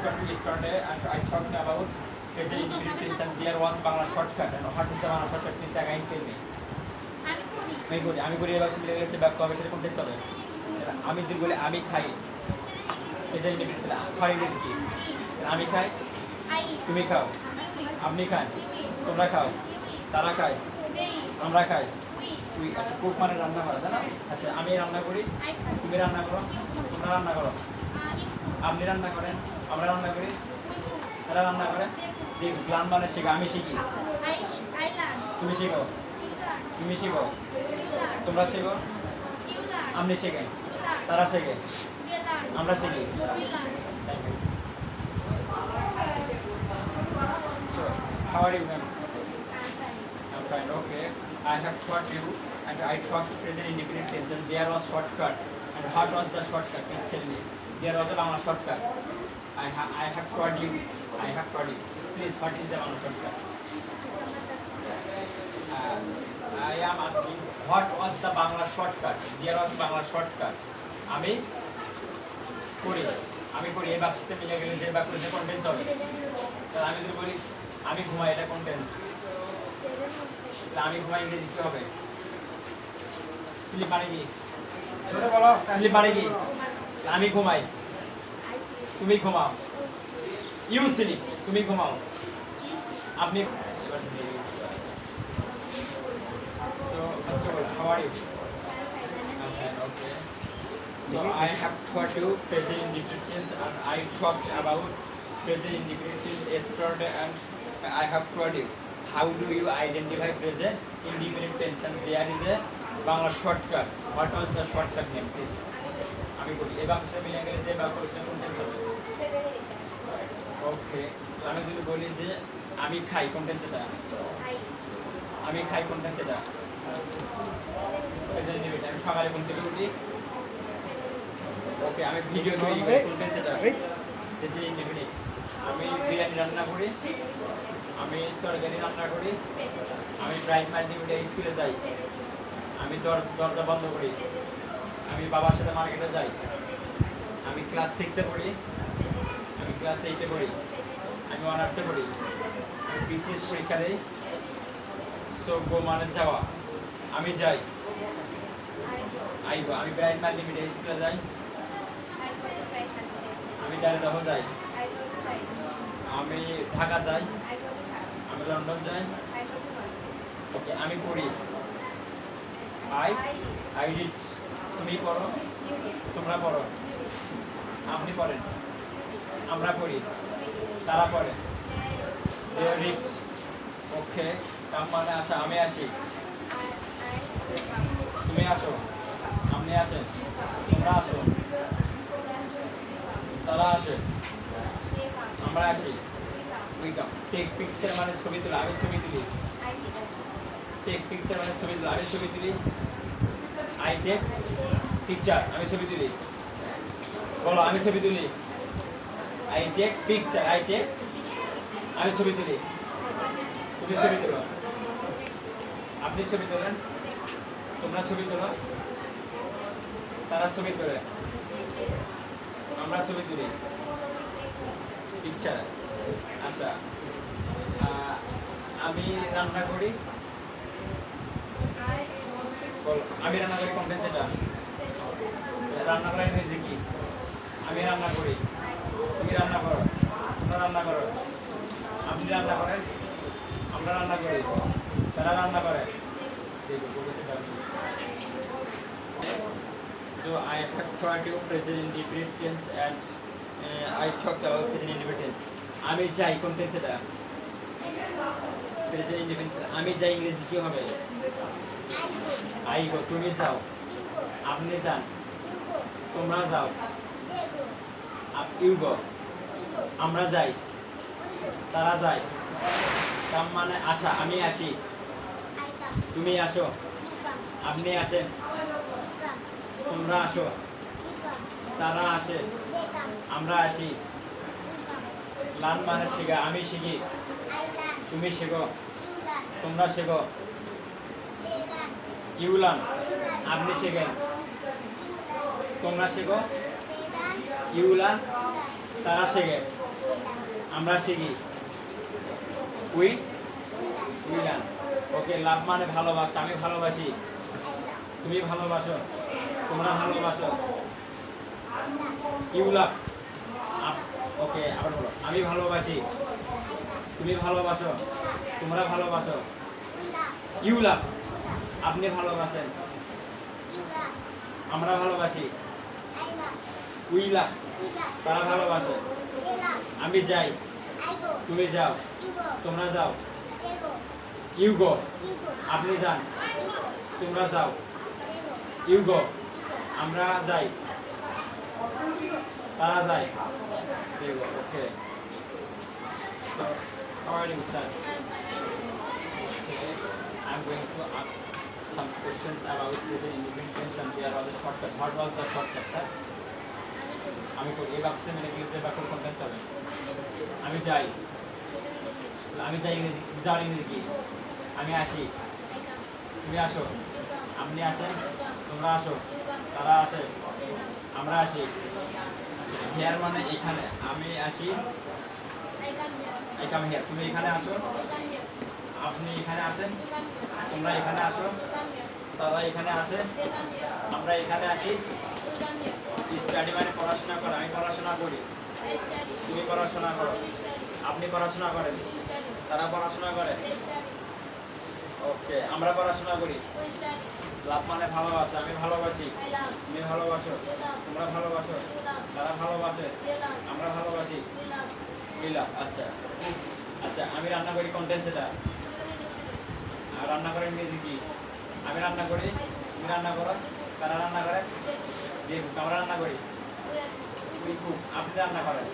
welcome to yesterday and I talked about present indefinite tense and there was Bangla shortcut and what is the Bangla shortcut? Please again tell me. আমি করি এবার মিলে গেছে বাক্য হবে সেটা কোনটা চলে আমি যে বলি আমি খাই present indefinite খাওয়ার ইংরেজি কি আমি খাই তুমি খাও আপনি খান তোমরা খাও তারা খায় আমরা খাই তুই আচ্ছা কুক মানে রান্না করা তাই না আচ্ছা আমি রান্না করি তুমি রান্না করো তোমরা রান্না করো আপনি রান্না করেন আমরা রান্না করি তারা রান্না করে প্ল্যান মানে শেখা আমি শিখি তুমি শেখো তুমি শেখো তোমরা শেখো আপনি শেখেন তারা শেখে আমরা শিখি thank you So, how are you, ma'am? I'm fine. Okay. I have taught you, and I taught present indefinite tense. And there was shortcut. And what was the shortcut? Please tell me. There was a Bangla shortcut. I have taught you. I have taught you. Please, what is the Bangla shortcut? I am asking, what was the Bangla shortcut? There was Bangla shortcut. আমি করি এই বাক্সতে মিলে গেলে যে বাক্যে contains হবে তাহলে আমি যদি বলি আমি ঘুমাই এটা কন্টেন্স আমি ঘুমাই ইংরেজি কি হবে স্লিপ মানে কি ছোট বলো স্লিপ মানে কি আমি ঘুমাই তুমি ঘুমাও ইউ স্লিপ তুমি ঘুমাও আপনি so first of all how are you okay So I have taught you present indefinite tense and I talked about present indefinite tense yesterday and I have taught you how do you identify present indefinite tense and there is a Bangla shortcut. What was the shortcut name, please? আমি বলি এই বাক্সে মিলে গেলে যে বাক্য কোন tense হবে ওকে তো আমি যদি বলি যে আমি খাই কোন টেন্স এটা আমি খাই কোন টেন্স এটা প্রেজেন্ট ইনডিফিনিট আমি সকালে কোন থেকে উঠি ওকে আমি ভিডিও তৈরি করি কন্টেন্ট সেটা যেটি ইনডিফিনিট আমি বিরিয়ানি রান্না করি আমি তরকারি রান্না করি আমি প্রাইম মাল্টিমিডিয়া স্কুলে যাই আমি দরজা বন্ধ করি আমি বাবার সাথে মার্কেটে যাই আমি ক্লাস 6 এ পড়ি আমি ক্লাস 8 এ পড়ি আমি অনার্সে পড়ি আমি বিসিএস পরীক্ষা দেই সো গো মানে যাওয়া আমি যাই আইগো আমি প্রাইম মাল্টিমিডিয়া স্কুলে যাই আমি দাঁড়িয়ে যাই আমি ঢাকা যাই আমি লন্ডন যাই ওকে আমি পড়ি আই রিড তুমি পড়ো তোমরা পড়ো আপনি পড়েন আমরা পড়ি তারা পড়ে দে রিড ওকে কাম মানে আসা আমি আসি তুমি আসো আপনি আসেন তোমরা আসো তারা আসে আমরা আসি টেক পিকচার মানে ছবি তোলা আমি ছবি তুলি টেক পিকচার মানে ছবি তোলা আমি ছবি তুলি আই টেক পিকচার আমি ছবি তুলি বলো আমি ছবি তুলি I take picture I take আমি ছবি তুলি তুমি ছবি তোলো আপনি ছবি তোলেন তোমরা ছবি তোলো তারা ছবি তোলে আমরা ছবি তুলি পিকচার আচ্ছা আমি রান্না করি আমি রান্না করি কন্টেন্ট সেটা রান্না করার ইংরেজি কি আমি রান্না করি তুমি রান্না করো তোমরা রান্না করো আপনি রান্না করেন আমরা রান্না করি তারা রান্না করে So I have taught you present indefinite tense and I talked about present indefinite tense. আমি যাই কোন টেন্স এটা প্রেজেন্ট ইনডিফিনিট আমি যাই ইংরেজি কি হবে আই গো তুমি যাও আপনি যান তোমরা যাও ইউ গো আমরা যাই তারা যায় কাম মানে আসা আমি আসি তুমি আসো আপনি আসেন তোমরা আসো তারা আসে আমরা আসি লার্ন মানে শেখা আমি শিখি তুমি শেখো তোমরা শেখো ইউ লার্ন আপনি শেখেন তোমরা শেখো ইউ লার্ন তারা শেখে আমরা শিখি। We we learn. Okay, love মানে ভালোবাসা, আমি ভালোবাসি, তুমি ভালোবাসো, তোমরা ভালোবাসো। You love. ওকে, আবার বলো, আমি ভালোবাসি, তুমি ভালোবাসো, তোমরা ভালোবাসো। ইউ লাভ, আপনি ভালোবাসেন, আমরা ভালোবাসি। উই লাভ, তারা ভালোবাসে। আমি যাই, তুমি যাও, তোমরা যাও। ইউ গো, আপনি যান, তোমরা যাও। ইউ গো, আমরা যাই, তারা যায়। ওকে, so how are you, sir? Okay, I'm going to ask some questions about the independence and there was a shortcut. What was the shortcut, sir? আমি তো এই বাক্সে মানে কি যে বাক্য কন্টেন্ট হবে। আমি যাই, আমি যাই ইংরেজি, যাওয়ার ইংরেজি কি? আমি আসি, তুমি আসো, আপনি আসেন, তোমরা আসো, তারা আসে, আমরা আসি। আচ্ছা, হিয়ার মানে এখানে, আমি আসি, আই কাম হিয়ার, তুমি এখানে আসো, আপনি এখানে আসেন, তোমরা এখানে আসো, তারা এখানে আসে, আমরা এখানে আসি। স্টাডি মানে পড়াশোনা করা, আমি পড়াশোনা করি, তুমি পড়াশোনা করো, আপনি পড়াশোনা করেন, তারা পড়াশোনা করে। ওকে, আমরা পড়াশোনা করি। লাভ মানে ভালোবাসা, আমি ভালোবাসি, তুমি ভালোবাসো, তোমরা ভালোবাসো, তারা ভালোবাসে, আমরা ভালোবাসি। লাভ। আচ্ছা আচ্ছা, আমি রান্না করি, কন্টেন্টস এটা। আর রান্না করেন ইংরেজি কি? আমি রান্না করি, তুমি রান্না করো, তারা রান্না করে। দেখুন, আমরা রান্না করি, আপনি রান্না করেন।